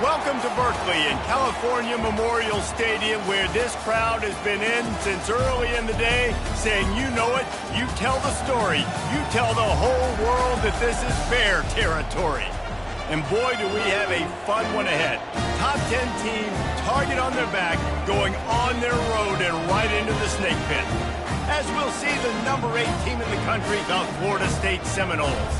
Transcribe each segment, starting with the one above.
Welcome to Berkeley and California Memorial Stadium, where this crowd has been in since early in the day, saying, you know it, you tell the story, you tell the whole world that this is Bear territory. And boy, do we have a fun one ahead. Top 10 team, target on their back, going on their road and right into the snake pit. As we'll see the number 8 team in the country, the Florida State Seminoles,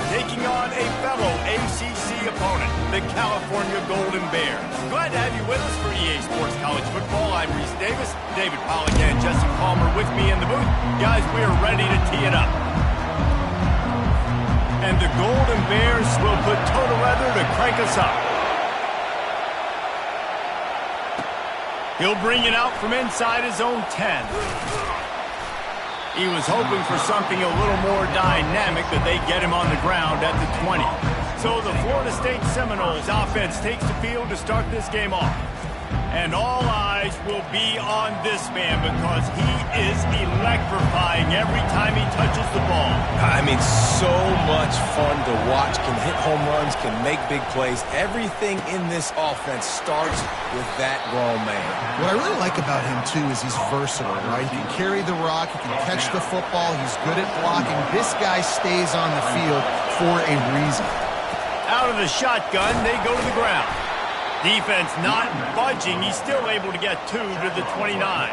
taking on a fellow ACC opponent, the California Golden Bears. Glad to have you with us for EA Sports College Football. I'm Reese Davis, David Pollack and Jesse Palmer with me in the booth. Guys, we are ready to tee it up. And the Golden Bears will put total leather to crank us up. He'll bring it out from inside his own 10. He was hoping for something a little more dynamic, but they get him on the ground at the 20. So the Florida State Seminoles offense takes the field to start this game off. And all eyes will be on this man because he is electrifying every time he touches the ball. I mean, so much fun to watch. Can hit home runs, can make big plays. Everything in this offense starts with that grown man. What I really like about him, too, is he's versatile, right? He can carry the rock, he can catch the football, he's good at blocking. This guy stays on the field for a reason. Out of the shotgun, they go to the ground. Defense not budging. He's still able to get 2 to the 29.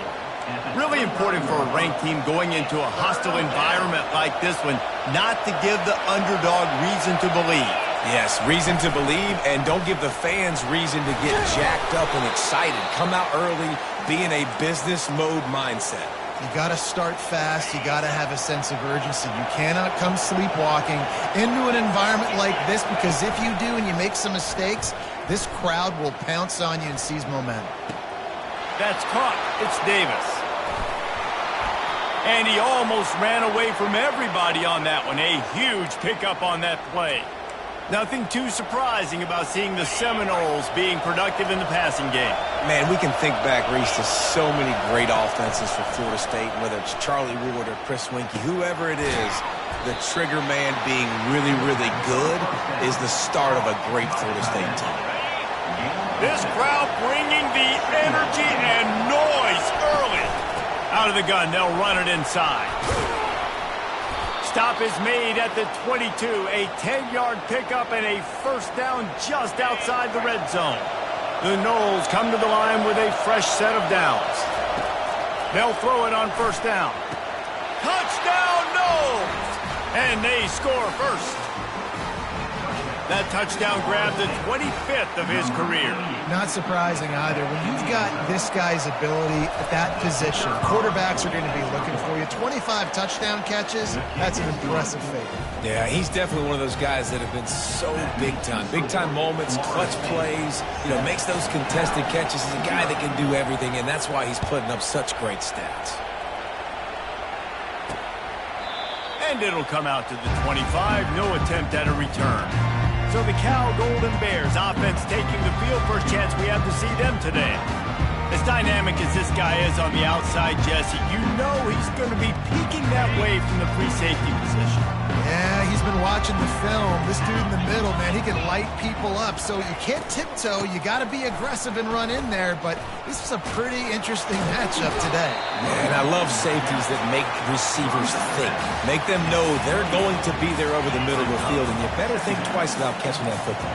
Really important for a ranked team going into a hostile environment like this one, not to give the underdog reason to believe. Yes, reason to believe, and don't give the fans reason to get jacked up and excited. Come out early, be in a business mode mindset. You got to start fast. You got to have a sense of urgency. You cannot come sleepwalking into an environment like this, because if you do and you make some mistakes, this crowd will pounce on you and seize momentum. That's caught. It's Davis. And he almost ran away from everybody on that one. A huge pickup on that play. Nothing too surprising about seeing the Seminoles being productive in the passing game. Man, we can think back, Reese, to so many great offenses for Florida State, whether it's Charlie Ward or Chris Winkie, whoever it is, the trigger man being really, really good is the start of a great Florida State team. This crowd bringing the energy and noise early. Out of the gun, they'll run it inside. Stop is made at the 22. A 10-yard pickup and a first down just outside the red zone. The Noles come to the line with a fresh set of downs. They'll throw it on first down. Touchdown, Noles! And they score first. That touchdown grabbed the 25th of his career. Not surprising either. When you've got this guy's ability at that position, quarterbacks are going to be looking for you. 25 touchdown catches, that's an impressive feat. Yeah, he's definitely one of those guys that have been so big time. Big time moments, clutch plays, makes those contested catches. He's a guy that can do everything, and that's why he's putting up such great stats. And it'll come out to the 25. No attempt at a return. So the Cal Golden Bears offense taking the field. First chance we have to see them today. As dynamic as this guy is on the outside, Jesse, you know he's going to be peeking that way from the free safety position. Yeah, he's been watching the film. This dude in the middle, man, he can light people up. So you can't tiptoe. You got to be aggressive and run in there. But this is a pretty interesting matchup today. Man, I love safeties that make receivers think. Make them know they're going to be there over the middle of the field, and you better think twice about catching that football.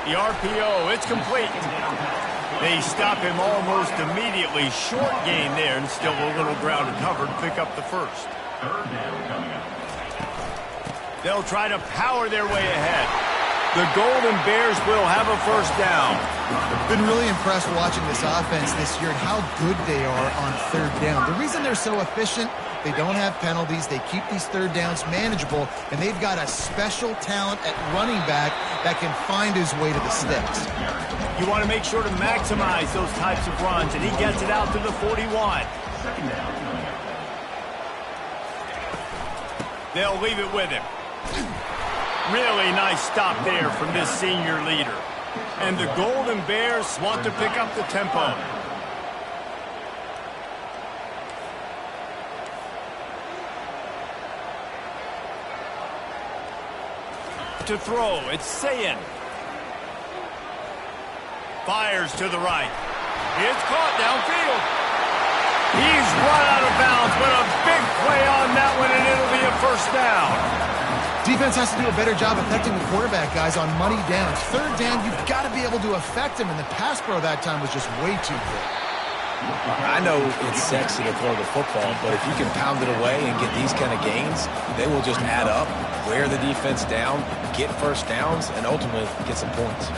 The RPO, it's complete. They stop him almost immediately. Short gain there, and still a little ground to cover to pick up the first. They'll try to power their way ahead. The Golden Bears will have a first down. Been really impressed watching this offense this year and how good they are on third down. The reason they're so efficient, they don't have penalties. They keep these third downs manageable, and they've got a special talent at running back that can find his way to the sticks. You want to make sure to maximize those types of runs, and he gets it out to the 41. They'll leave it with him. Really nice stop there from this senior leader. And the Golden Bears want to pick up the tempo. to throw. It's Sayin. Fires to the right. It's caught downfield. He's run out of bounds, but a big play on that one, and it'll be a first down. Defense has to do a better job affecting the quarterback, guys, on money downs. Third down, you've got to be able to affect him, and the pass pro that time was just way too good. I know it's sexy to throw the football, but if you can pound it away and get these kind of gains, they will just add up, wear the defense down, get first downs, and ultimately get some points.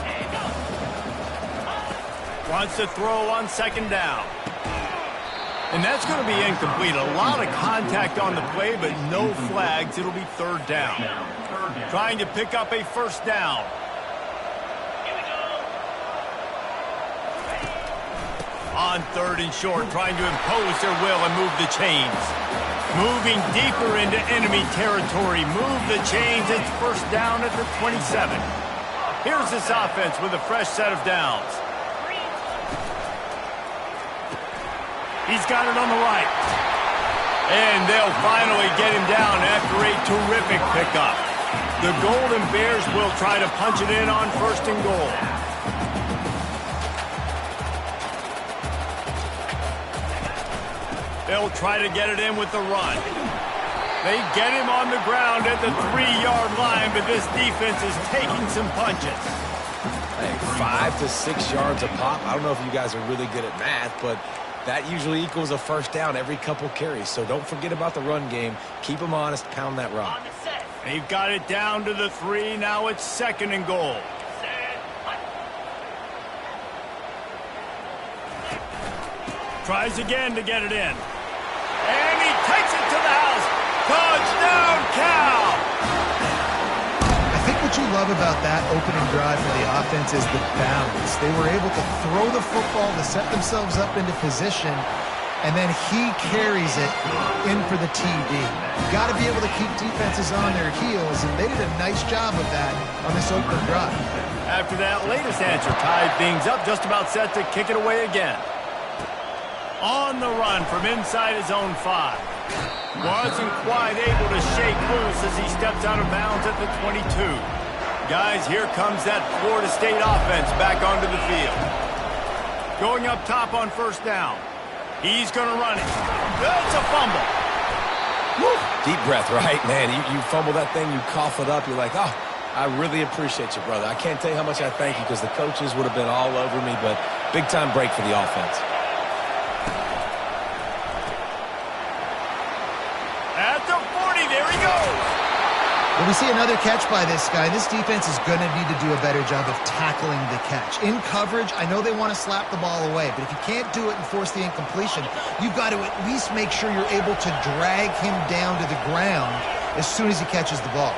Wants to throw on second down. And that's going to be incomplete. A lot of contact on the play, but no flags. It'll be third down. Trying to pick up a first down. On third and short, trying to impose their will and move the chains. Moving deeper into enemy territory. Move the chains. It's first down at the 27. Here's this offense with a fresh set of downs. He's got it on the right. And they'll finally get him down after a terrific pickup. The Golden Bears will try to punch it in on first and goal. They'll try to get it in with the run. They get him on the ground at the 3-yard line, but this defense is taking some punches. Hey, 5 to 6 yards a pop. I don't know if you guys are really good at math, but that usually equals a first down every couple carries. So don't forget about the run game. Keep them honest. Pound that rock. They've got it down to the 3. Now it's second and goal. Tries again to get it in. And he takes it to the house. Touchdown, Cal! I think what you love about that opening drive for the offense is the balance. They were able to throw the football to set themselves up into position, and then he carries it in for the TD. Got to be able to keep defenses on their heels, and they did a nice job of that on this opening drive. After that latest answer, tied things up, just about set to kick it away again. On the run from inside his own 5. Wasn't quite able to shake loose as he steps out of bounds at the 22. Guys, here comes that Florida State offense back onto the field. Going up top on first down. He's going to run it. That's a fumble. Woo. Deep breath, right, man? You fumble that thing, you cough it up, you're like, oh, I really appreciate you, brother. I can't tell you how much I thank you because the coaches would have been all over me, but big-time break for the offense. At the 40, there he goes. When we see another catch by this guy, this defense is going to need to do a better job of tackling the catch. In coverage, I know they want to slap the ball away, but if you can't do it and force the incompletion, you've got to at least make sure you're able to drag him down to the ground as soon as he catches the ball.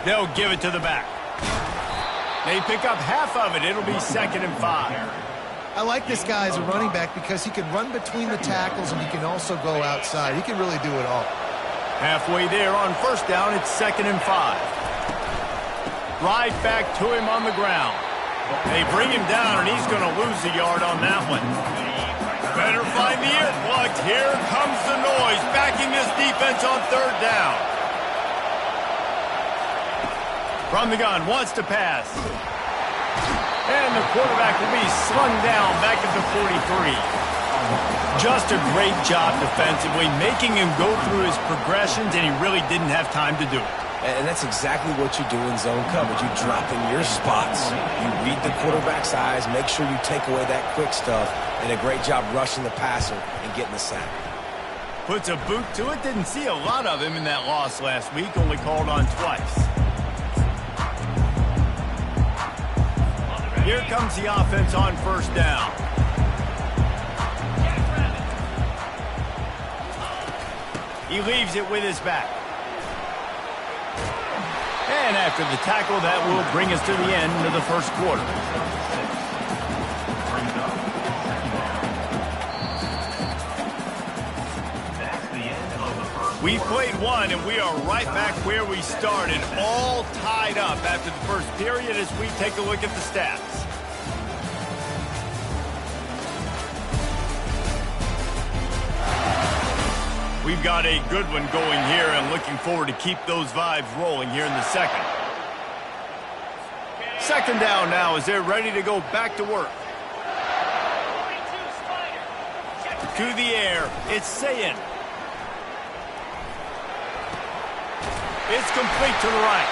They'll give it to the back. They pick up half of it. It'll be second and 5. I like this guy as a running back because he can run between the tackles and he can also go outside. He can really do it all. Halfway there on first down, it's second and 5. Right back to him on the ground. They bring him down, and he's going to lose a yard on that one. Better find the earplugs. Here comes the noise, backing this defense on third down. From the gun, wants to pass. And the quarterback will be slung down back at the 43. Just a great job defensively, making him go through his progressions, and he really didn't have time to do it. And that's exactly what you do in zone coverage. You drop in your spots. You read the quarterback's eyes, make sure you take away that quick stuff, and a great job rushing the passer and getting the sack. Puts a boot to it. Didn't see a lot of him in that loss last week, only called on twice. Here comes the offense on first down. He leaves it with his back. And after the tackle, that will bring us to the end of the first quarter. We've played one, and we are right back where we started, all tied up after the first period as we take a look at the stats. We've got a good one going here and looking forward to keep those vibes rolling here in the second. Second down now as they're ready to go back to work. To the air, it's Sayin. It's complete to the right.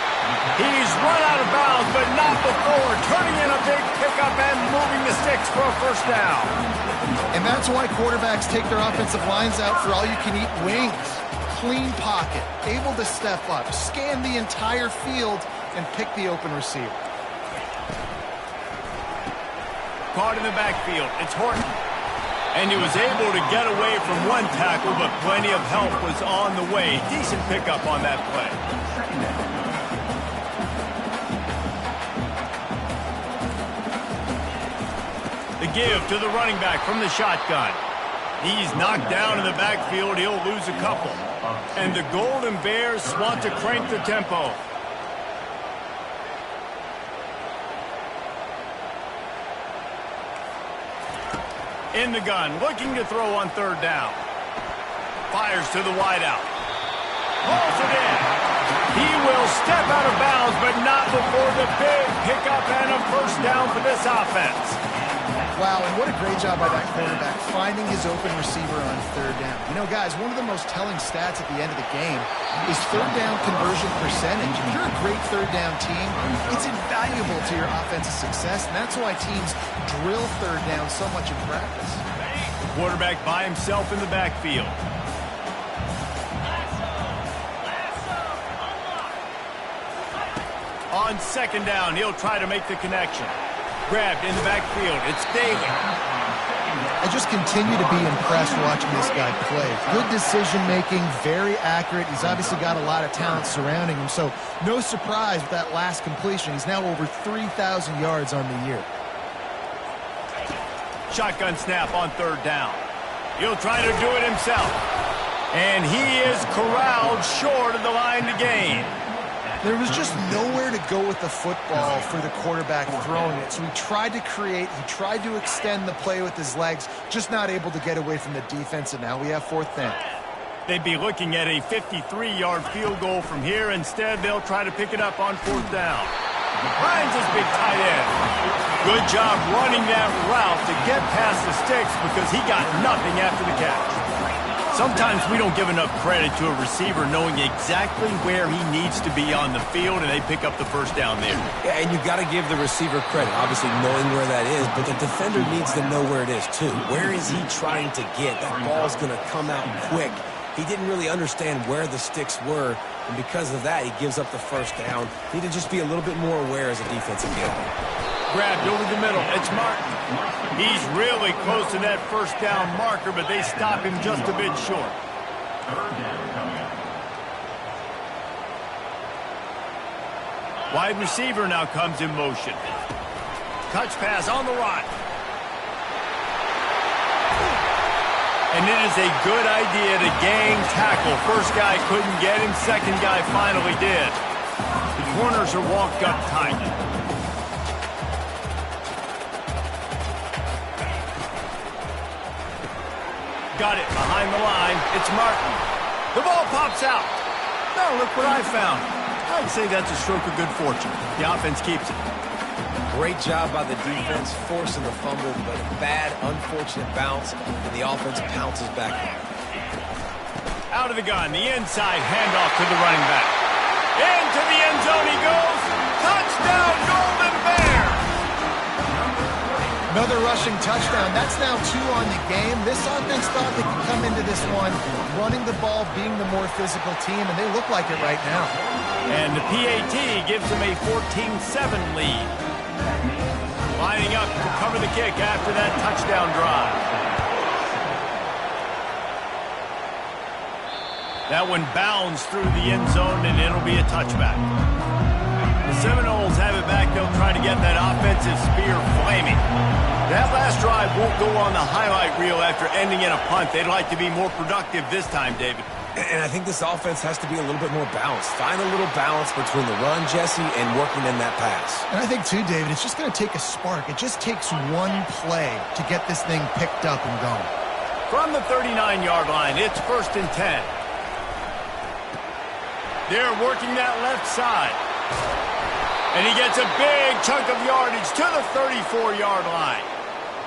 He's run out of bounds, but not before turning in a big pickup and moving the sticks for a first down. And that's why quarterbacks take their offensive lines out for all-you-can-eat wings. Clean pocket, able to step up, scan the entire field, and pick the open receiver. Caught in the backfield, it's Horton. And he was able to get away from one tackle, but plenty of help was on the way. Decent pickup on that play. The give to the running back from the shotgun. He's knocked down in the backfield. He'll lose a couple. And the Golden Bears want to crank the tempo. In the gun, looking to throw on third down. Fires to the wideout. Hauls it in. He will step out of bounds, but not before the big pickup and a first down for this offense. Wow, and what a great job by that quarterback finding his open receiver on third down. You know, guys, one of the most telling stats at the end of the game is third down conversion percentage. If you're a great third down team, it's invaluable to your offensive success, and that's why teams drill third down so much in practice. Quarterback by himself in the backfield. On second down, he'll try to make the connection. Grabbed in the backfield. It's Daly. I just continue to be impressed watching this guy play. Good decision-making, very accurate. He's obviously got a lot of talent surrounding him, so no surprise with that last completion. He's now over 3,000 yards on the year. Shotgun snap on third down. He'll try to do it himself. And he is corralled short of the line to gain. There was just nowhere to go with the football for the quarterback throwing it. So he tried to create, he tried to extend the play with his legs, just not able to get away from the defense, and now we have fourth down. They'd be looking at a 53-yard field goal from here. Instead, they'll try to pick it up on fourth down. Finds his big tight end. Good job running that route to get past the sticks because he got nothing after the catch. Sometimes we don't give enough credit to a receiver knowing exactly where he needs to be on the field, and they pick up the first down there. Yeah, and you've got to give the receiver credit, obviously knowing where that is, but the defender needs to know where it is too. Where is he trying to get? That ball's going to come out quick. He didn't really understand where the sticks were, and because of that, he gives up the first down. Need to just be a little bit more aware as a defensive guy. Grabbed over the middle. It's Martin. He's really close to that first down marker, but they stop him just a bit short. Wide receiver now comes in motion. Touch pass on the run. And it is a good idea to gang tackle. First guy couldn't get him. Second guy finally did. The corners are walked up tight. Got it behind the line. It's Martin. The ball pops out. Now look what I found. I'd say that's a stroke of good fortune. The offense keeps it. Great job by the defense, forcing the fumble, but a bad, unfortunate bounce, and the offense pounces back. Out of the gun, the inside handoff to the running back. Into the end zone he goes. Touchdown, Golden Bears! Another rushing touchdown. That's now 2 on the game. This offense thought they could come into this one running the ball, being the more physical team, and they look like it right now. And the PAT gives them a 14-7 lead. Lining up to cover the kick after that touchdown drive. That one bounds through the end zone, and it'll be a touchback. The Seminoles have it back. They'll try to get that offensive spear flaming. That last drive won't go on the highlight reel after ending in a punt. They'd like to be more productive this time, David. And I think this offense has to be a little bit more balanced. Find a little balance between the run, Jesse, and working in that pass. And I think, too, David, it's just going to take a spark. It just takes one play to get this thing picked up and going. From the 39-yard line, it's 1st and 10. They're working that left side. And he gets a big chunk of yardage to the 34-yard line.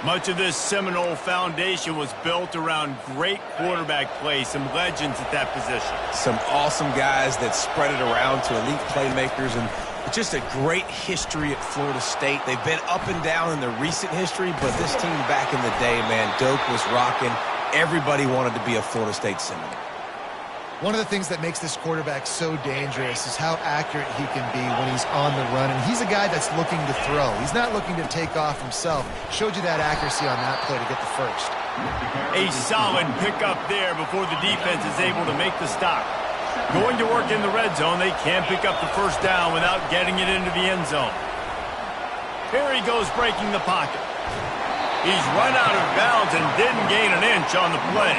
Much of this Seminole foundation was built around great quarterback play, some legends at that position. Some awesome guys that spread it around to elite playmakers, and just a great history at Florida State. They've been up and down in the recent history, but this team back in the day, man, Doak was rocking. Everybody wanted to be a Florida State Seminole. One of the things that makes this quarterback so dangerous is how accurate he can be when he's on the run. And he's a guy that's looking to throw. He's not looking to take off himself. Showed you that accuracy on that play to get the first. A solid pickup there before the defense is able to make the stop. Going to work in the red zone, they can't pick up the first down without getting it into the end zone. Here he goes breaking the pocket. He's run out of bounds and didn't gain an inch on the play.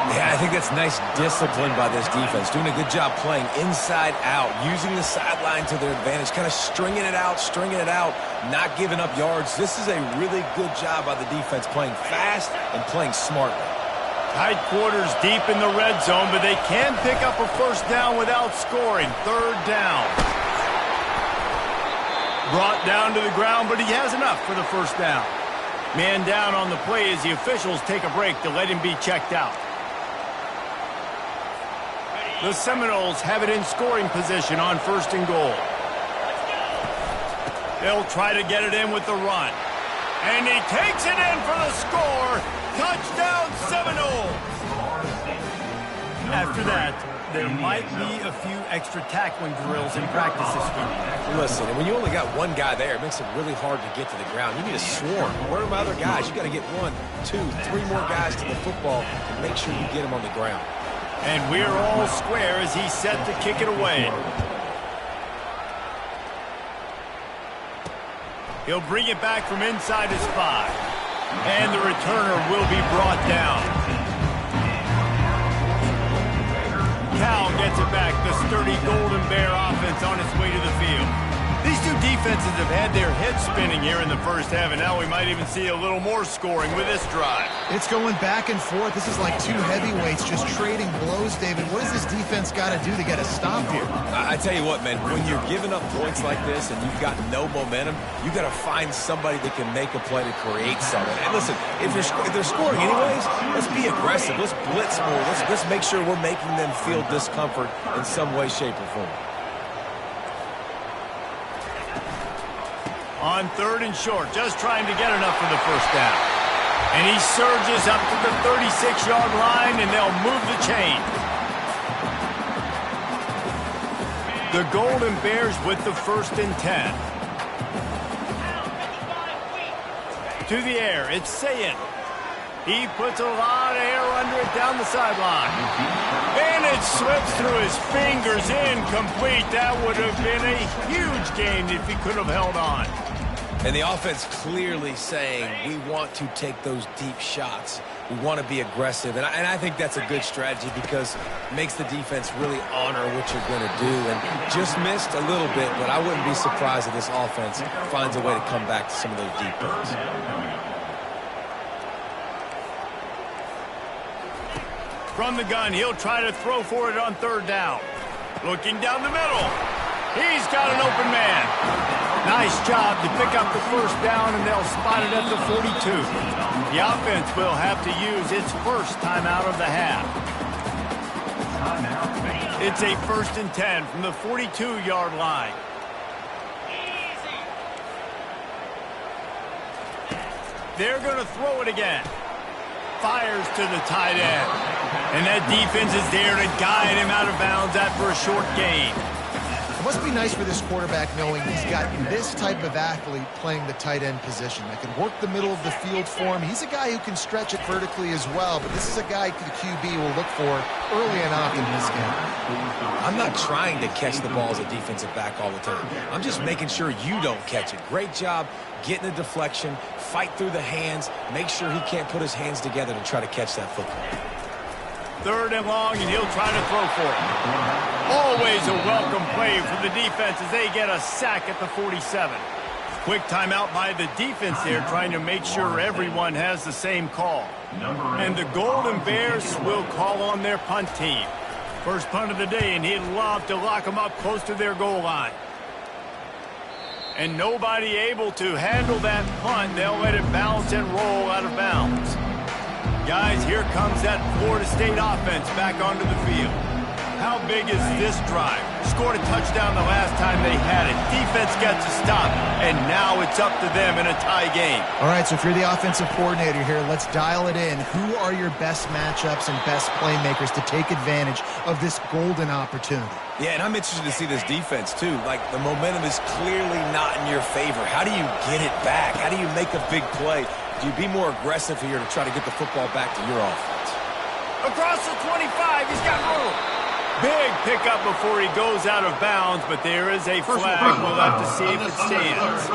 Yeah, I think that's nice discipline by this defense. Doing a good job playing inside out, using the sideline to their advantage, kind of stringing it out, not giving up yards. This is a really good job by the defense, playing fast and playing smartly. Tight quarters deep in the red zone, but they can pick up a first down without scoring. 3rd down. Brought down to the ground, but he has enough for the first down. Man down on the play as the officials take a break to let him be checked out. The Seminoles have it in scoring position on 1st and goal. They'll try to get it in with the run. And he takes it in for the score. Touchdown, Seminoles! After that, there might be a few extra tackling drills in practice this week. Listen, when you only got one guy there, it makes it really hard to get to the ground. You need a swarm. Where are my other guys? You got to get 1, 2, 3 more guys to the football to make sure you get them on the ground. And we're all square as he's set to kick it away. He'll bring it back from inside his 5. And the returner will be brought down. Cal gets it back. The sturdy Golden Bear offense on its way to the field. These two defenses have had their heads spinning here in the first half, and now we might even see a little more scoring with this drive. It's going back and forth. This is like two heavyweights just trading blows, David. What does this defense got to do to get a stop here? I tell you what, man, when you're giving up points like this and you've got no momentum, you got to find somebody that can make a play to create something. And listen, if they're scoring anyways, let's be aggressive. Let's blitz more. Let's make sure we're making them feel discomfort in some way, shape, or form. On 3rd and short, just trying to get enough for the first down. And he surges up to the 36-yard line, and they'll move the chain. The Golden Bears with the 1st and 10. To the air, it's Sayin. He puts a lot of air under it down the sideline. And it slips through his fingers, incomplete. That would have been a huge gain if he could have held on. And the offense clearly saying, we want to take those deep shots. We want to be aggressive. And I think that's a good strategy because it makes the defense really honor what you're going to do. And just missed a little bit, but I wouldn't be surprised if this offense finds a way to come back to some of those deep throws. From the gun, he'll try to throw for it on 3rd down. Looking down the middle. He's got an open man. Nice job to pick up the first down, and they'll spot it at the 42. The offense will have to use its first timeout of the half. It's a 1st and 10 from the 42-yard line. They're going to throw it again. Fires to the tight end. And that defense is there to guide him out of bounds after a short gain. It must be nice for this quarterback knowing he's got this type of athlete playing the tight end position that can work the middle of the field for him. He's a guy who can stretch it vertically as well, but this is a guy the QB will look for early and often in this game. I'm not trying to catch the ball as a defensive back all the time. I'm just making sure you don't catch it. Great job getting a deflection, fight through the hands, make sure he can't put his hands together to try to catch that football. 3rd and long, and he'll try to throw for it. Always a welcome play for the defense as they get a sack at the 47. Quick timeout by the defense there, trying to make sure everyone has the same call. And the Golden Bears will call on their punt team. First punt of the day, and he'd love to lock them up close to their goal line. And nobody able to handle that punt. They'll let it bounce and roll out of bounds. Guys, here comes that Florida State offense back onto the field. How big is this drive? Scored a touchdown the last time they had it. Defense gets a stop, and now it's up to them in a tie game. All right, so if you're the offensive coordinator here, let's dial it in. Who are your best matchups and best playmakers to take advantage of this golden opportunity? Yeah, and I'm interested to see this defense, too. Like, the momentum is clearly not in your favor. How do you get it back? How do you make a big play? Do you be more aggressive here to try to get the football back to your offense? Across the 25, he's got room. Big pickup before he goes out of bounds, but there is a flag. We'll have to see if it stands.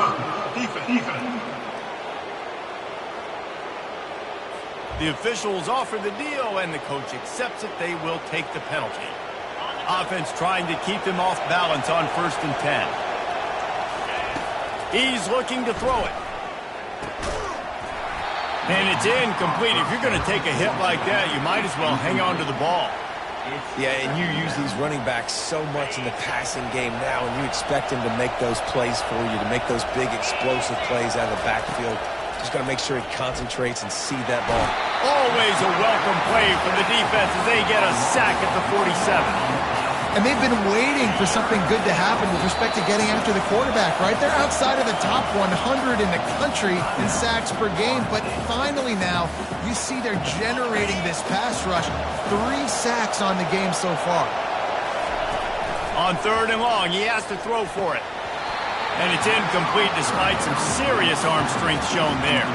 The officials offer the deal, and the coach accepts it. They will take the penalty. Offense trying to keep them off balance on 1st and 10. He's looking to throw it. And it's incomplete. If you're going to take a hit like that, you might as well hang on to the ball. Yeah, and you use these running backs so much in the passing game now, and you expect them to make those plays for you, to make those big explosive plays out of the backfield. Just got to make sure he concentrates and see that ball. Always a welcome play from the defense as they get a sack at the 47. And they've been waiting for something good to happen with respect to getting after the quarterback, right? They're outside of the top 100 in the country in sacks per game, but finally now you see they're generating this pass rush. 3 sacks on the game so far. On 3rd and long, he has to throw for it. And it's incomplete despite some serious arm strength shown there.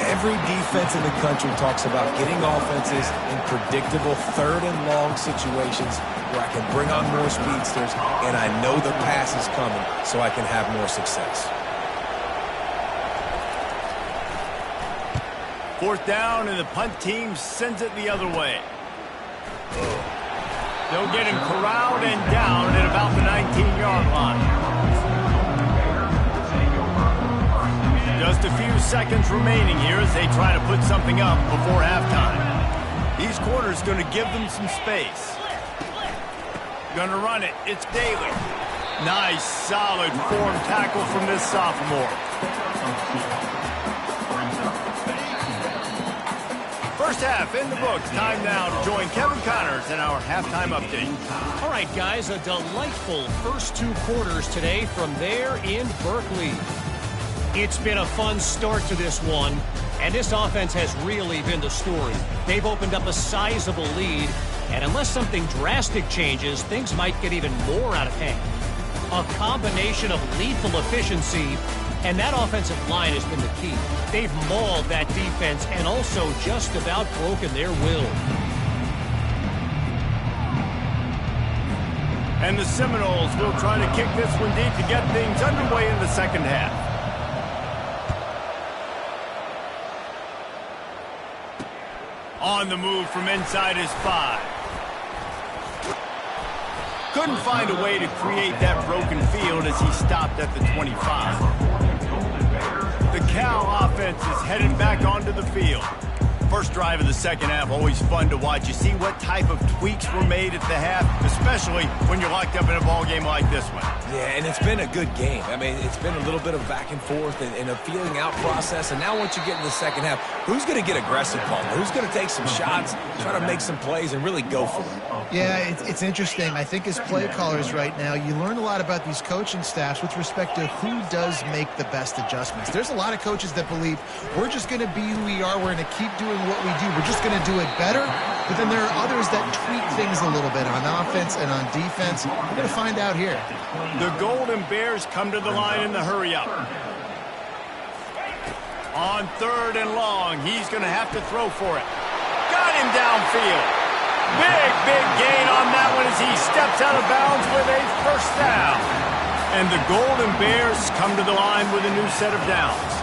Every defense in the country talks about getting offenses in predictable 3rd and long situations where I can bring on more speedsters and I know the pass is coming so I can have more success. 4th down, and the punt team sends it the other way. They'll get him corralled and down at about the 19-yard line. Just a few seconds remaining here as they try to put something up before halftime. These corners going to give them some space. Going to run it. It's Daly. Nice, solid form tackle from this sophomore. First half in the books. Time now to join Kevin Connors in our halftime update. All right, guys, a delightful first 2 quarters today from there in Berkeley. It's been a fun start to this one, and this offense has really been the story. They've opened up a sizable lead, and unless something drastic changes, things might get even more out of hand. A combination of lethal efficiency, and that offensive line has been the key. They've mauled that defense and also just about broken their will. And the Seminoles will try to kick this one deep to get things underway in the second half. On the move from inside his 5. Couldn't find a way to create that broken field as he stopped at the 25. The Cal offense is headed back onto the field. First drive of the second half, always fun to watch. You see what type of tweaks were made at the half, especially when you're locked up in a ball game like this one. Yeah, and it's been a good game. I mean, it's been a little bit of back and forth and a feeling out process. And now once you get in the second half, who's going to get aggressive, Paul? Who's going to take some shots, try to make some plays, and really go for it? Yeah, it's interesting. I think as play callers right now, you learn a lot about these coaching staffs with respect to who does make the best adjustments. There's a lot of coaches that believe we're just going to be who we are. We're going to keep doing what we do. We're just going to do it better. But then there are others that tweak things a little bit on offense and on defense. We're going to find out here. The Golden Bears come to the line in the hurry-up. On 3rd and long, he's going to have to throw for it. Got him downfield. Big gain on that one as he steps out of bounds with a first down. And the Golden Bears come to the line with a new set of downs.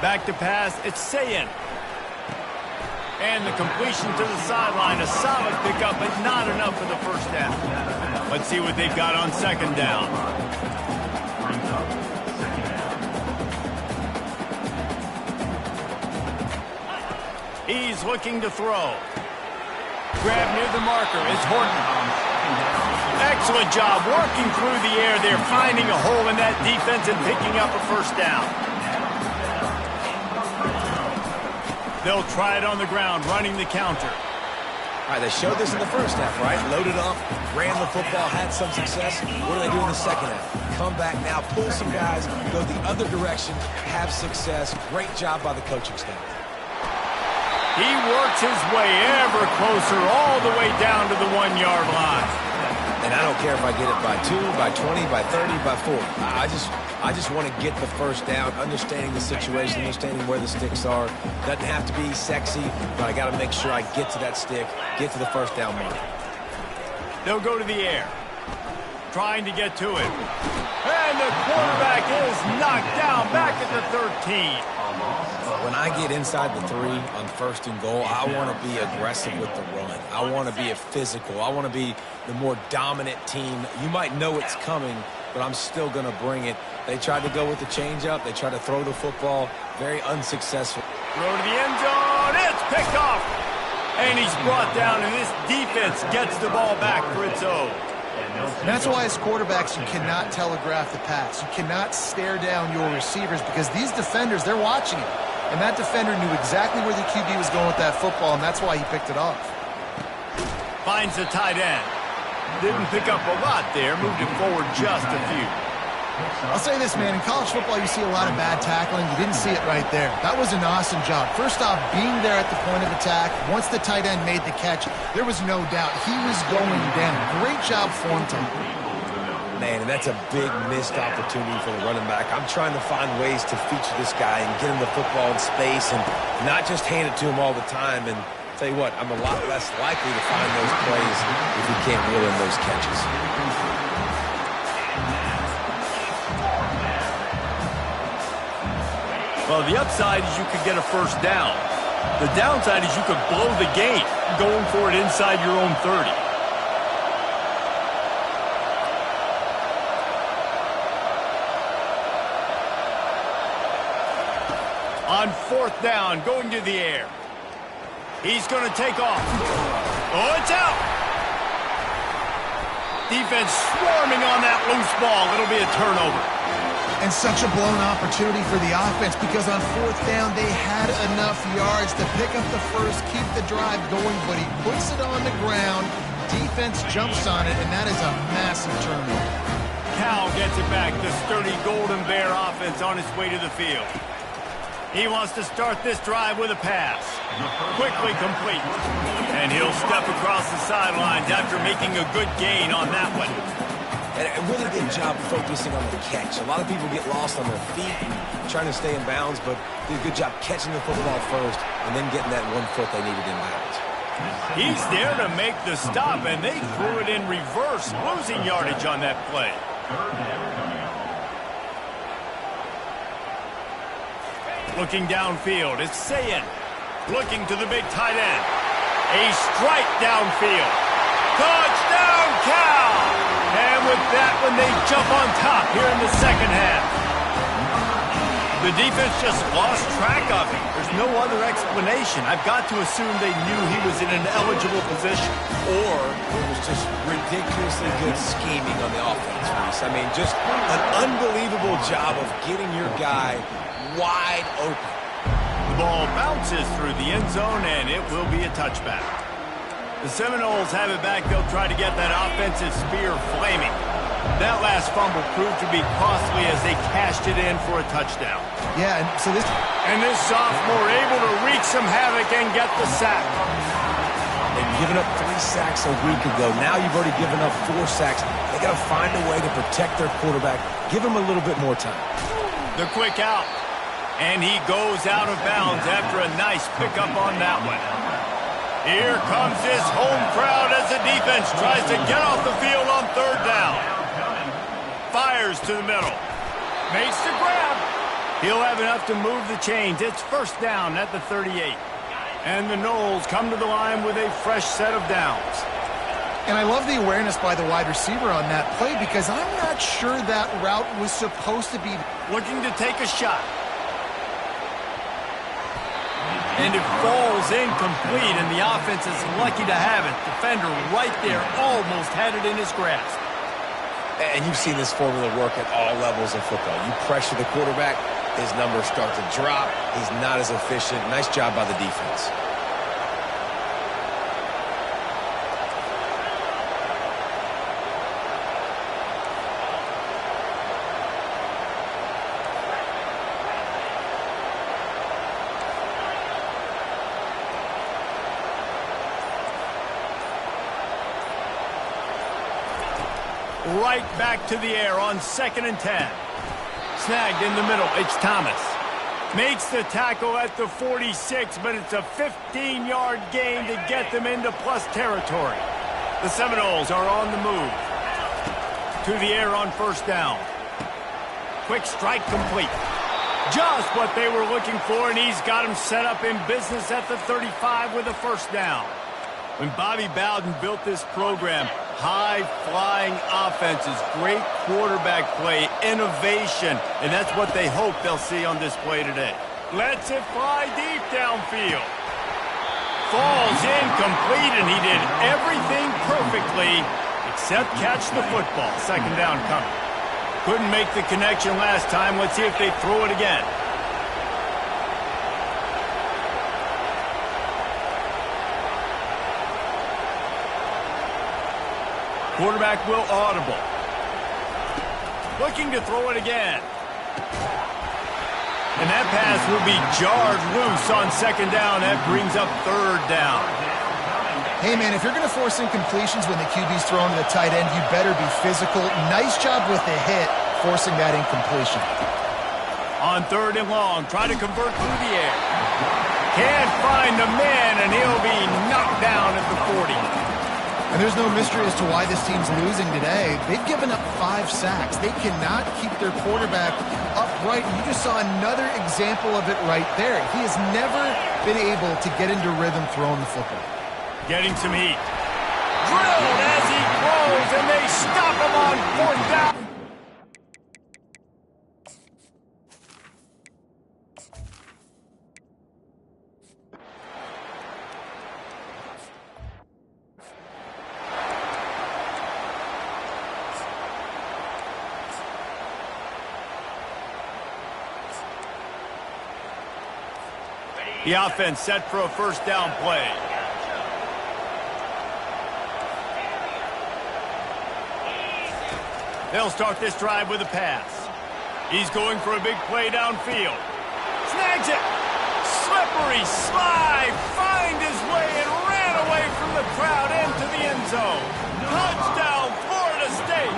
Back to pass, it's Sayin. And the completion to the sideline, a solid pickup, but not enough for the first down. Let's see what they've got on second down. He's looking to throw. Grab near the marker. It's Horton. Excellent job working through the air there, finding a hole in that defense and picking up a first down. They'll try it on the ground, running the counter. All right, they showed this in the first half, right? Loaded up, ran the football, had some success. What do they do in the second half? Come back now, pull some guys, go the other direction, have success. Great job by the coaching staff. He works his way ever closer all the way down to the 1-yard line. And I don't care if I get it by 2, by 20, by 30, by 40. I just want to get the first down, understanding the situation, understanding where the sticks are. Doesn't have to be sexy, but I got to make sure I get to that stick, get to the first down mark. They'll go to the air, trying to get to it. And the quarterback is knocked down back at the 13. When I get inside the 3 on first and goal, I want to be aggressive with the run. I want to be a physical. I want to be the more dominant team. You might know it's coming, but I'm still going to bring it. They tried to go with the changeup. They tried to throw the football. Very unsuccessful. Throw to the end zone. It's picked off. And he's brought down, and this defense gets the ball back for its own. And that's why as quarterbacks, you cannot telegraph the pass. You cannot stare down your receivers because these defenders, they're watching it. And that defender knew exactly where the QB was going with that football, and that's why he picked it off. Finds the tight end. Didn't pick up a lot there, moved it forward just a few. I'll say this, man, in college football, you see a lot of bad tackling. You didn't see it right there. That was an awesome job. First off, being there at the point of attack. Once the tight end made the catch, there was no doubt he was going down. Great job form time. Man, and that's a big missed opportunity for the running back. I'm trying to find ways to feature this guy and get him the football in space and not just hand it to him all the time. And tell you what, I'm a lot less likely to find those plays if he can't reel in those catches. Well, the upside is you could get a first down. The downside is you could blow the game going for it inside your own 30. On fourth down, going to the air. He's going to take off. Oh, it's out. Defense swarming on that loose ball. It'll be a turnover. And such a blown opportunity for the offense because on fourth down, they had enough yards to pick up the first, keep the drive going, but he puts it on the ground. Defense jumps on it, and that is a massive turnover. Cal gets it back. The sturdy Golden Bear offense on its way to the field. He wants to start this drive with a pass. Quickly complete. And he'll step across the sidelines after making a good gain on that one. And a really good job focusing on the catch. A lot of people get lost on their feet and trying to stay in bounds, but did a good job catching the football first and then getting that 1 foot they needed in bounds. He's there to make the stop, and they threw it in reverse, losing yardage on that play. Looking downfield, it's Sayin. Looking to the big tight end. A strike downfield. Touchdown, Cal! And with that one, they jump on top here in the second half. The defense just lost track of him. There's no other explanation. I've got to assume they knew he was in an eligible position. Or it was just ridiculously good scheming on the offense, Reese. I mean, just an unbelievable job of getting your guy wide open. The ball bounces through the end zone, and it will be a touchback. The Seminoles have it back. They'll try to get that offensive spear flaming. That last fumble proved to be costly as they cashed it in for a touchdown. Yeah, and so this sophomore able to wreak some havoc and get the sack. They've given up 3 sacks a week ago. Now you've already given up 4 sacks. They got to find a way to protect their quarterback. Give him a little bit more time. The quick out. And he goes out of bounds after a nice pickup on that one. Here comes this home crowd as the defense tries to get off the field on third down. Fires to the middle. Makes the grab. He'll have enough to move the chains. It's first down at the 38. And the Noles come to the line with a fresh set of downs. And I love the awareness by the wide receiver on that play because I'm not sure that route was supposed to be. Looking to take a shot. And it falls incomplete, and the offense is lucky to have it. Defender right there almost had it in his grasp. And you've seen this formula work at all levels of football. You pressure the quarterback, his numbers start to drop. He's not as efficient. Nice job by the defense. Right back to the air on 2nd and 10. Snagged in the middle. It's Thomas. Makes the tackle at the 46, but it's a 15-yard gain to get them into plus territory. The Seminoles are on the move. To the air on 1st down. Quick strike complete. Just what they were looking for, and he's got him set up in business at the 35 with a 1st down. When Bobby Bowden built this program, high-flying offenses, great quarterback play, innovation, and that's what they hope they'll see on display today. Lets it fly deep downfield. Falls incomplete, and he did everything perfectly except catch the football. 2nd down coming. Couldn't make the connection last time. Let's see if they throw it again. Quarterback will audible. Looking to throw it again. And that pass will be jarred loose on 2nd down. That brings up 3rd down. Hey, man, if you're going to force incompletions when the QB's throwing to the tight end, you better be physical. Nice job with the hit, forcing that incompletion. On 3rd and long, try to convert through the air. Can't find the man, and he'll be knocked down at the 40. And there's no mystery as to why this team's losing today. They've given up 5 sacks. They cannot keep their quarterback upright. And you just saw another example of it right there. He has never been able to get into rhythm throwing the football. Getting some heat. Drilled as he throws, and they stop him on 4th down. The offense set for a 1st down play. They'll start this drive with a pass. He's going for a big play downfield. Snags it. Slippery slide. Find his way and ran away from the crowd into the end zone. Touchdown, Florida State.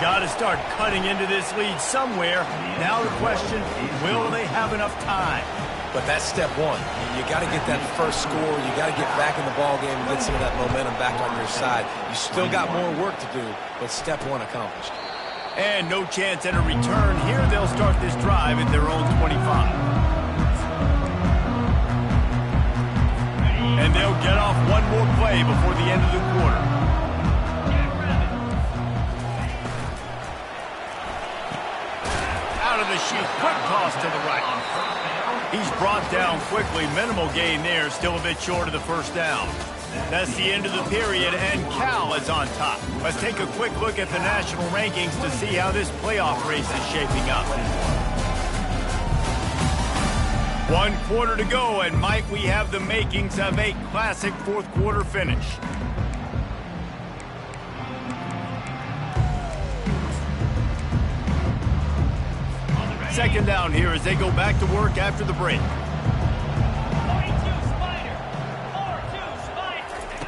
Got to start cutting into this lead somewhere. Now the question, will they have enough time? But that's step one. You got to get that first score. You got to get back in the ball game and get some of that momentum back on your side. You still got more work to do, but step one accomplished. And no chance at a return here. They'll start this drive at their own 25. And they'll get off one more play before the end of the quarter. Out of the chute, quick toss to the right. He's brought down quickly. Minimal gain there, still a bit short of the 1st down. That's the end of the period, and Cal is on top. Let's take a quick look at the national rankings to see how this playoff race is shaping up. 1 quarter to go, and might we have the makings of a classic 4th quarter finish. Second down here as they go back to work after the break.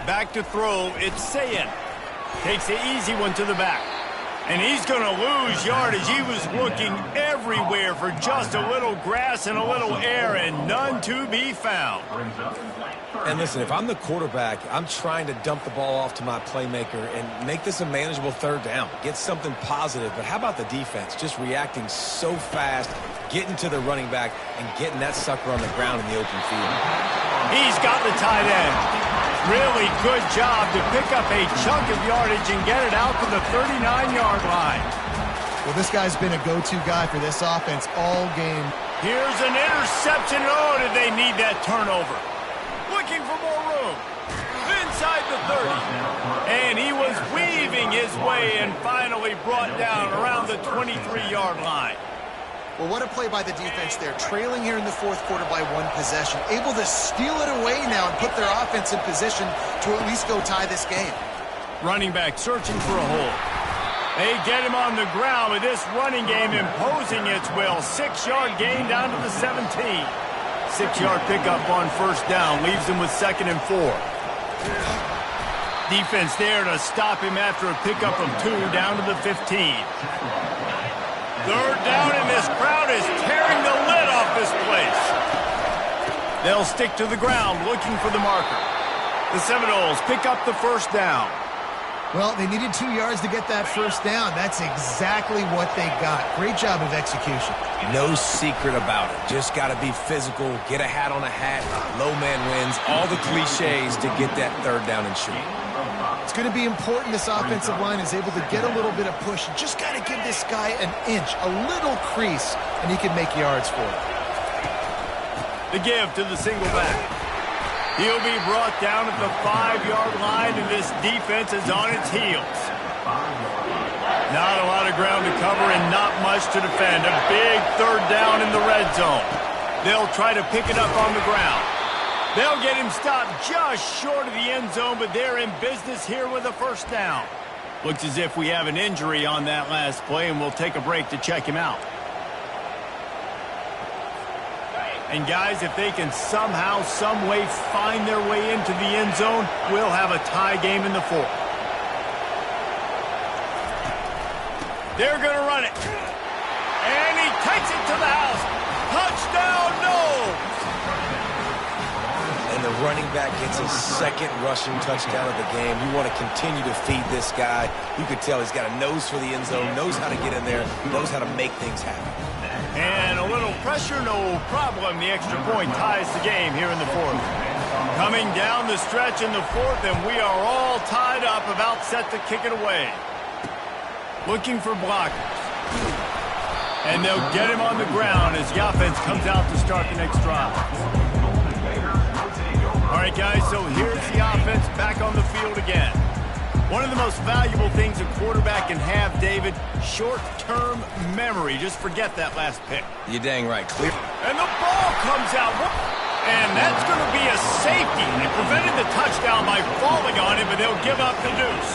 Back to throw, it's Sayin. Takes the easy one to the back. And he's going to lose yardage. He was looking everywhere for just a little grass and a little air, and none to be found. And listen, if I'm the quarterback, I'm trying to dump the ball off to my playmaker and make this a manageable 3rd down. Get something positive. But how about the defense? Just reacting so fast, getting to the running back, and getting that sucker on the ground in the open field. He's got the tight end. Really good job to pick up a chunk of yardage and get it out to the 39-yard line. Well, this guy's been a go-to guy for this offense all game. Here's an interception. Oh, did they need that turnover? Looking for more room. Inside the 30. And he was weaving his way and finally brought down around the 23-yard line. Well, what a play by the defense there. Trailing here in the fourth quarter by one possession. Able to steal it away now and put their offense in position to at least go tie this game. Running back searching for a hole. They get him on the ground with this running game imposing its will. 6-yard gain down to the 17. 6-yard pickup on first down. Leaves him with 2nd and 4. Defense there to stop him after a pickup of 2 down to the 15. 3rd down, and this crowd is tearing the lid off this place. They'll stick to the ground looking for the marker. The Seminoles pick up the first down. Well, they needed 2 yards to get that first down. That's exactly what they got. Great job of execution. No secret about it. Just got to be physical, get a hat on a hat, low man wins, all the cliches to get that 3rd down and shoot. It's going to be important this offensive line is able to get a little bit of push. You just got to give this guy an inch, a little crease, and he can make yards for it. The give to the single back. He'll be brought down at the 5-yard line, and this defense is on its heels. Not a lot of ground to cover and not much to defend. A big 3rd down in the red zone. They'll try to pick it up on the ground. They'll get him stopped just short of the end zone, but they're in business here with a first down. Looks as if we have an injury on that last play, and we'll take a break to check him out. And guys, if they can somehow, some way find their way into the end zone, we'll have a tie game in the 4th. They're going to run it. And he takes it to the house. Touchdown, no! And the running back gets his 2nd rushing touchdown of the game. You want to continue to feed this guy. You could tell he's got a nose for the end zone, knows how to get in there, knows how to make things happen. And a little pressure, no problem. The extra point ties the game here in the 4th. Coming down the stretch in the 4th, and we are all tied up, about set to kick it away. Looking for blockers. And they'll get him on the ground as the offense comes out to start the next drive. All right, guys, so here's the offense back on the field again. One of the most valuable things a quarterback can have, David, short-term memory. Just forget that last pick. You're dang right. Clear. And the ball comes out. And that's going to be a safety. They prevented the touchdown by falling on him, but they'll give up the deuce.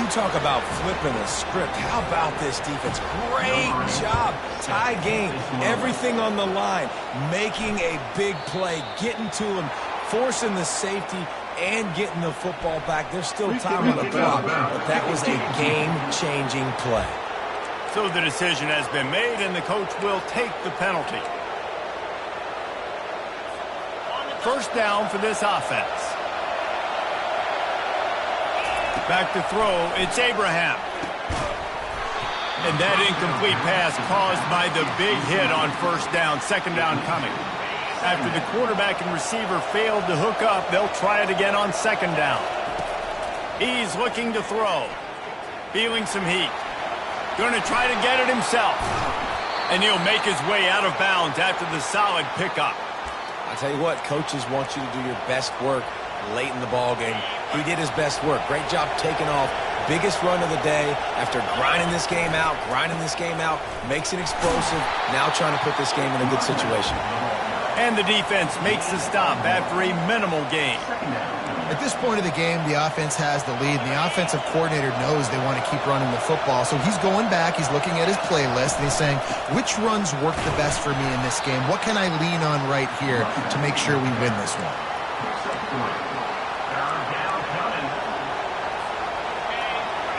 You talk about flipping a script. How about this defense? Great job. Tie game. Everything on the line. Making a big play. Getting to him. Forcing the safety and getting the football back. There's still time on the clock, but that was a game-changing play. So the decision has been made, and the coach will take the penalty. First down for this offense. Back to throw, it's Abraham. And that incomplete pass caused by the big hit on first down, 2nd down coming. After the quarterback and receiver failed to hook up, they'll try it again on 2nd down. He's looking to throw. Feeling some heat. Going to try to get it himself. And he'll make his way out of bounds after the solid pickup. I'll tell you what, coaches want you to do your best work late in the ball game. He did his best work. Great job taking off. Biggest run of the day after grinding this game out, makes it explosive. Now trying to put this game in a good situation. And the defense makes the stop after a minimal gain. At this point of the game, the offense has the lead, and the offensive coordinator knows they want to keep running the football. So he's going back, he's looking at his playlist, and he's saying, which runs work the best for me in this game? What can I lean on right here to make sure we win this one?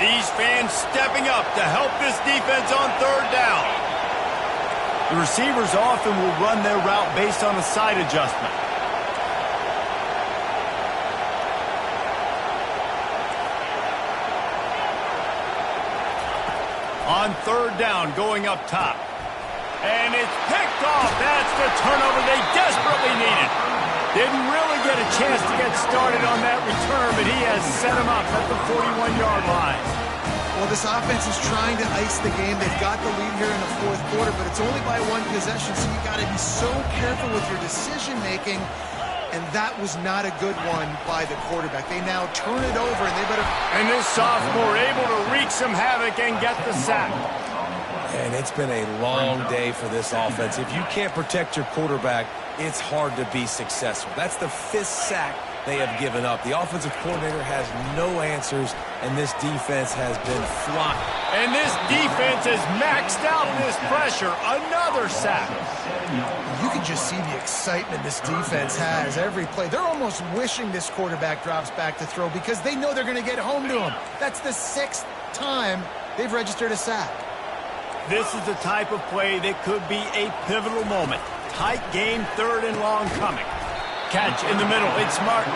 These fans stepping up to help this defense on 3rd down. The receivers often will run their route based on a side adjustment. On 3rd down, going up top. And it's picked off. That's the turnover they desperately needed. Didn't really get a chance to get started on that return, but he has set him up at the 41-yard line. Well, this offense is trying to ice the game. They've got the lead here in the fourth quarter, but it's only by one possession, so you got to be so careful with your decision-making, and that was not a good one by the quarterback. They now turn it over, and they better... And this sophomore able to wreak some havoc and get the sack. And it's been a long day for this offense. If you can't protect your quarterback, it's hard to be successful. That's the 5th sack they have given up. The offensive coordinator has no answers, and this defense has been flying. And this defense has maxed out this pressure. Another sack. You can just see the excitement this defense has every play. They're almost wishing this quarterback drops back to throw because they know they're going to get home to him. That's the 6th time they've registered a sack. This is the type of play that could be a pivotal moment. Tight game, 3rd and long coming. Catch in the middle, it's Martin.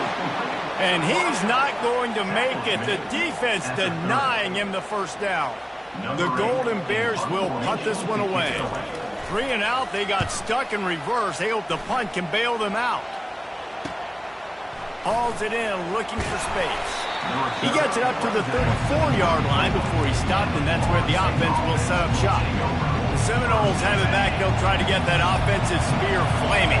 And he's not going to make it. The defense denying him the first down. The Golden Bears will punt this one away. 3 and out, they got stuck in reverse. They hope the punt can bail them out. Hauls it in, looking for space. He gets it up to the 34-yard line before he stopped, and that's where the offense will set up shop. The Seminoles have it back. They'll try to get that offensive spear flaming.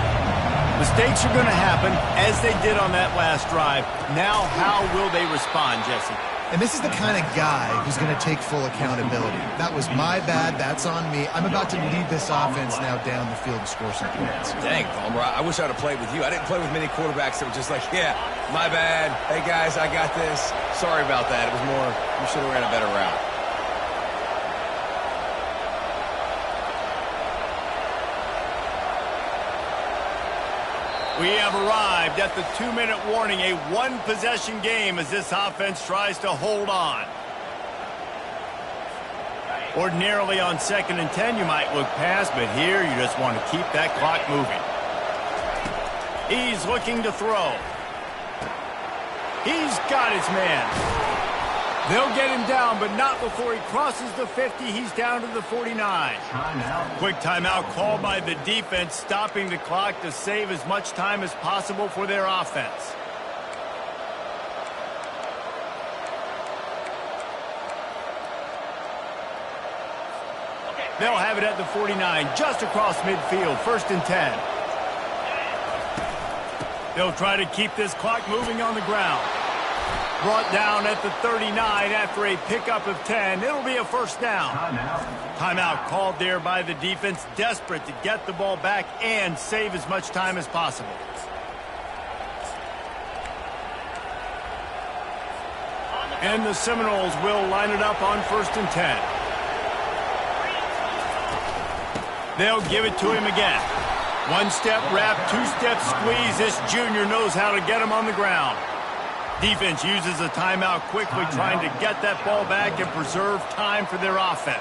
Mistakes are going to happen, as they did on that last drive. Now, how will they respond, Jesse? And this is the kind of guy who's going to take full accountability. That was my bad. That's on me. I'm about to lead this offense now down the field and score some points. Dang, Palmer, I wish I would have played with you. I didn't play with many quarterbacks that were just like, yeah, my bad. Hey, guys, I got this. Sorry about that. It was more, you should have ran a better route. We have arrived at the 2-minute warning, a one-possession game as this offense tries to hold on. Ordinarily on 2nd and 10, you might look past, but here you just want to keep that clock moving. He's looking to throw. He's got his man. They'll get him down, but not before he crosses the 50. He's down to the 49. Quick timeout called by the defense, stopping the clock to save as much time as possible for their offense. They'll have it at the 49, just across midfield, 1st and 10. They'll try to keep this clock moving on the ground. Brought down at the 39 after a pickup of 10. It'll be a first down. Timeout called there by the defense, desperate to get the ball back and save as much time as possible. And the Seminoles will line it up on 1st and 10. They'll give it to him again. 1-step wrap, 2-step squeeze. This junior knows how to get him on the ground. Defense uses a timeout quickly, trying to get that ball back and preserve time for their offense.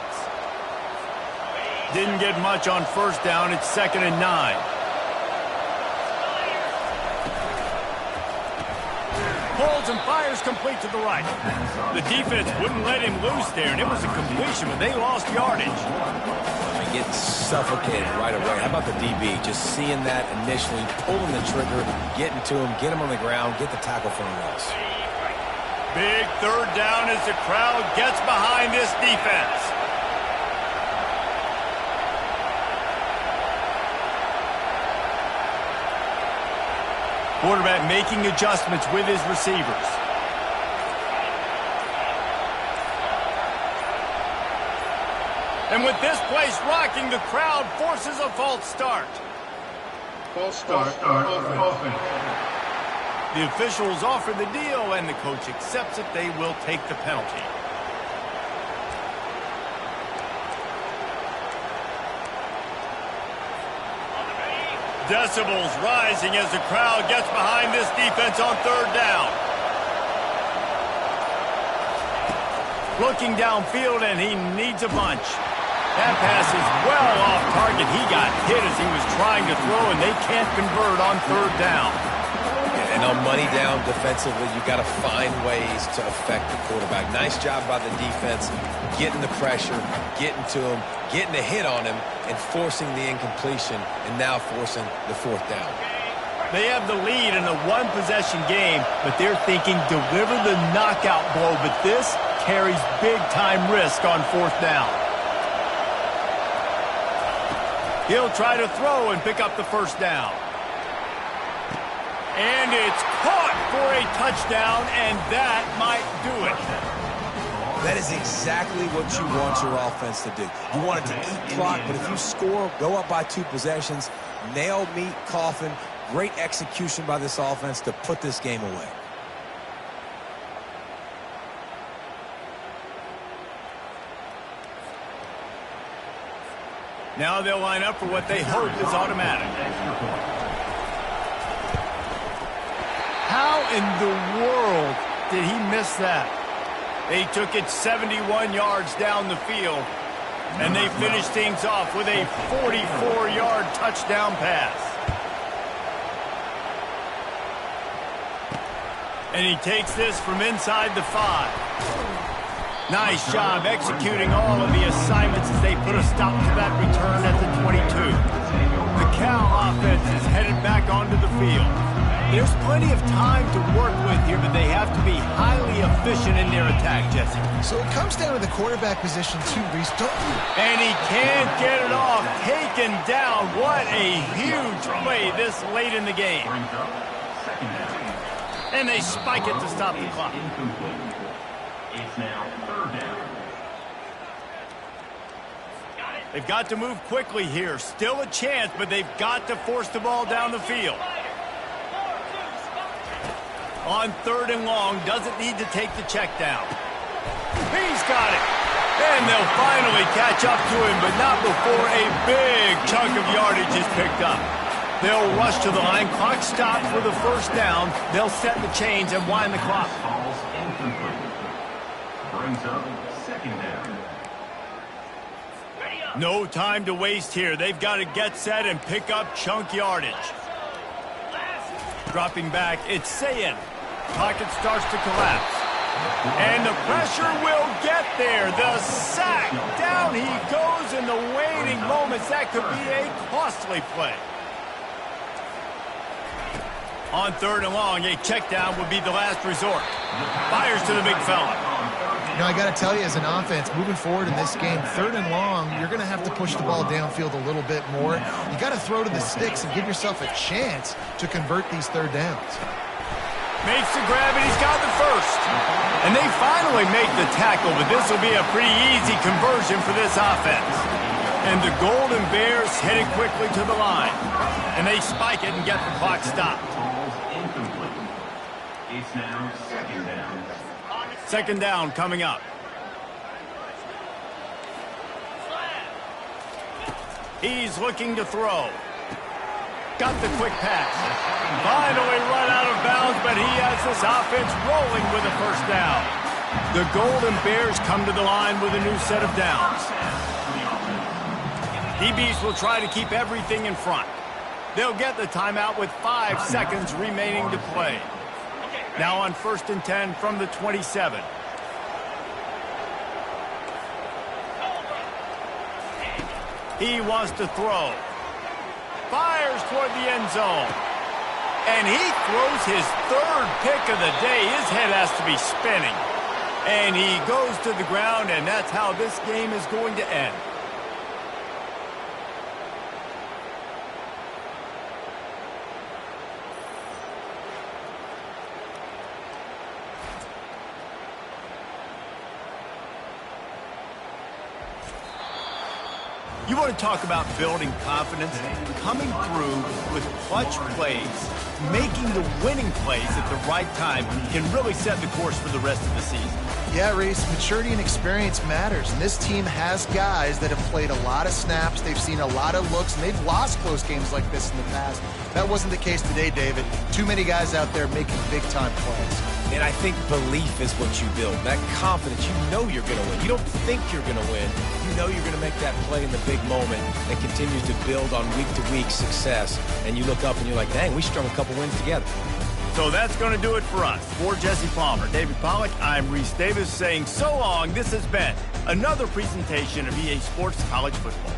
Didn't get much on 1st down. It's 2nd and 9. Pulls and fires complete to the right. The defense wouldn't let him loose there, and it was a completion, but they lost yardage. Getting suffocated right away. How about the DB? Just seeing that initially, pulling the trigger, getting to him, get him on the ground, get the tackle for him else. Big 3rd down as the crowd gets behind this defense. Quarterback making adjustments with his receivers. And with this place rocking, the crowd forces a false start. False start. Offense. The officials offer the deal, and the coach accepts it. They will take the penalty. Decibels rising as the crowd gets behind this defense on 3rd down. Looking downfield, and he needs a bunch. That pass is well off target. He got hit as he was trying to throw, and they can't convert on 3rd down. And on money down defensively, you got to find ways to affect the quarterback. Nice job by the defense, getting the pressure, getting to him, getting a hit on him, and forcing the incompletion, and now forcing the 4th down. They have the lead in a one-possession game, but they're thinking deliver the knockout blow, but this carries big-time risk on fourth down. He'll try to throw and pick up the first down. And it's caught for a touchdown, and that might do it. That is exactly what you want your offense to do. You want it to eat clock, but if you score, go up by 2 possessions, nail, meet, coffin. Great execution by this offense to put this game away. Now they'll line up for what they hope is automatic. How in the world did he miss that? They took it 71 yards down the field, and they finished things off with a 44-yard touchdown pass. And he takes this from inside the 5. Nice job executing all of the assignments as they put a stop to that return at the 22. The Cal offense is headed back onto the field. There's plenty of time to work with here, but they have to be highly efficient in their attack, Jesse. So it comes down to the quarterback position too, Reese, don't you? And he can't get it off. Taken down. What a huge play this late in the game. And they spike it to stop the clock. It's now third down. They've got to move quickly here. Still a chance, but they've got to force the ball down the field. On 3rd and long, doesn't need to take the check down. He's got it. And they'll finally catch up to him, but not before a big chunk of yardage is picked up. They'll rush to the line. Clock stops for the first down. They'll set the chains and wind the clock. Falls incomplete. Brings up second down. No time to waste here. They've got to get set and pick up chunk yardage. Dropping back, it's Sayin. Pocket starts to collapse. And the pressure will get there. The sack. Down he goes in the waning moments. That could be a costly play. On 3rd and long, a check down would be the last resort. Fires to the big fella. You know, I got to tell you, as an offense, moving forward in this game, 3rd and long, you're going to have to push the ball downfield a little bit more. You got to throw to the sticks and give yourself a chance to convert these 3rd downs. Makes the grab, and he's got the first. And they finally make the tackle, but this will be a pretty easy conversion for this offense. And the Golden Bears headed quickly to the line. And they spike it and get the clock stopped. It's now second down. Second down coming up. He's looking to throw. Got the quick pass. Finally run out of bounds, but he has this offense rolling with a first down. The Golden Bears come to the line with a new set of downs. DBs will try to keep everything in front. They'll get the timeout with 5 seconds remaining to play. Now on 1st and 10 from the 27. He wants to throw. Fires toward the end zone. And he throws his 3rd pick of the day. His head has to be spinning. And he goes to the ground, and that's how this game is going to end. You want to talk about building confidence? Coming through with clutch plays, making the winning plays at the right time can really set the course for the rest of the season. Yeah, Reese, maturity and experience matters, and this team has guys that have played a lot of snaps, they've seen a lot of looks, and they've lost close games like this in the past. That wasn't the case today, David. Too many guys out there making big-time plays. And I think belief is what you build. That confidence, you know you're going to win. You don't think you're going to win. You know you're going to make that play in the big moment that continues to build on week-to-week success. And you look up and you're like, dang, we strung a couple wins together. So that's going to do it for us. For Jesse Palmer, David Pollack, I'm Reese Davis saying so long. This has been another presentation of EA Sports College Football.